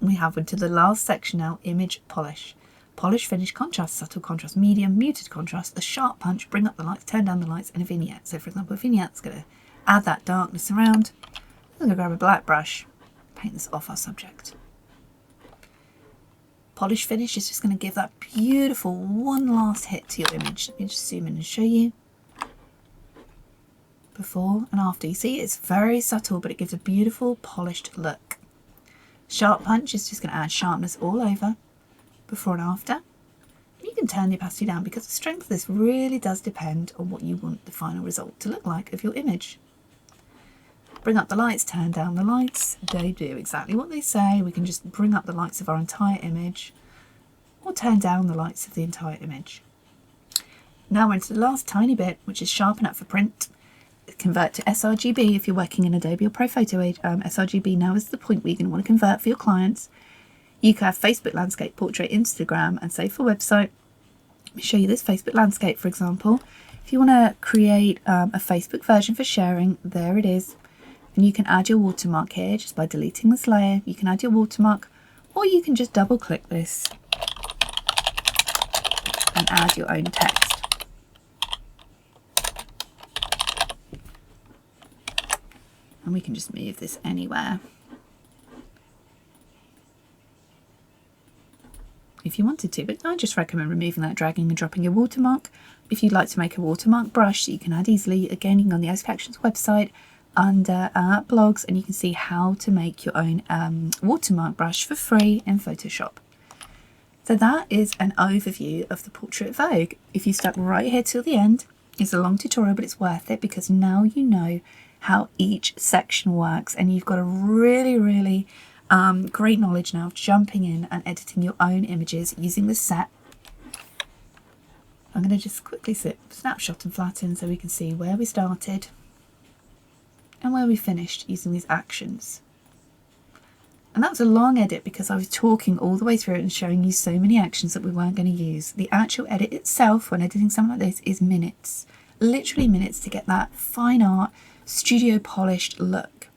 We have into the last section now, image polish. Polish, finish, contrast, subtle contrast, medium, muted contrast, a sharp punch, bring up the lights, turn down the lights, and a vignette. So for example, a vignette's going to add that darkness around. I'm going to grab a black brush, paint this off our subject. Polish finish is just going to give that beautiful one last hit to your image. Let me just zoom in and show you. Before and after. You see, it's very subtle, but it gives a beautiful polished look. Sharp punch is just going to add sharpness all over. Before and after. You can turn the opacity down because the strength of this really does depend on what you want the final result to look like of your image. Bring up the lights, turn down the lights. They do exactly what they say. We can just bring up the lights of our entire image or turn down the lights of the entire image. Now we're into the last tiny bit, which is sharpen up for print. Convert to sRGB if you're working in Adobe or ProPhoto. sRGB now is the point where you're going to want to convert for your clients. You can have Facebook landscape, portrait, Instagram, and save for website. Let me show you this Facebook landscape, for example. If you want to create a Facebook version for sharing, there it is. And you can add your watermark here just by deleting this layer. You can add your watermark, or you can just double click this and add your own text. And we can just move this anywhere. If you wanted to, but I just recommend removing that, dragging and dropping your watermark. If you'd like to make a watermark brush that you can add easily, again, you can go on the Adobe Actions website under blogs, and you can see how to make your own watermark brush for free in Photoshop. So that is an overview of the Portrait Vogue. If you stuck right here till the end, it's a long tutorial, but it's worth it because now you know how each section works, and you've got a really great knowledge now of jumping in and editing your own images using the set. I'm going to just quickly snapshot and flatten so we can see where we started and where we finished using these actions. And that was a long edit because I was talking all the way through it and showing you so many actions that we weren't going to use. The actual edit itself, when editing something like this, is minutes. Literally minutes to get that fine art, studio polished look.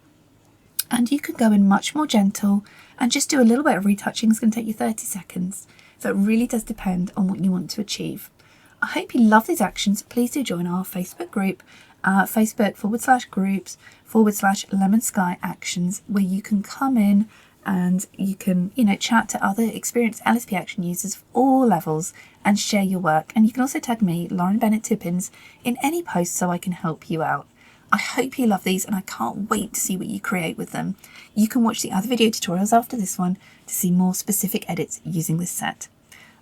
And you can go in much more gentle and just do a little bit of retouching. It's going to take you 30 seconds. So it really does depend on what you want to achieve. I hope you love these actions. Please do join our Facebook group, Facebook.com/groups/Lemon Sky Actions, where you can come in and you can, chat to other experienced LSP action users of all levels and share your work. And you can also tag me, Lauren Bennett Tippins, in any post so I can help you out. I hope you love these and I can't wait to see what you create with them. You can watch the other video tutorials after this one to see more specific edits using this set.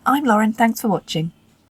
I'm Lauren, thanks for watching.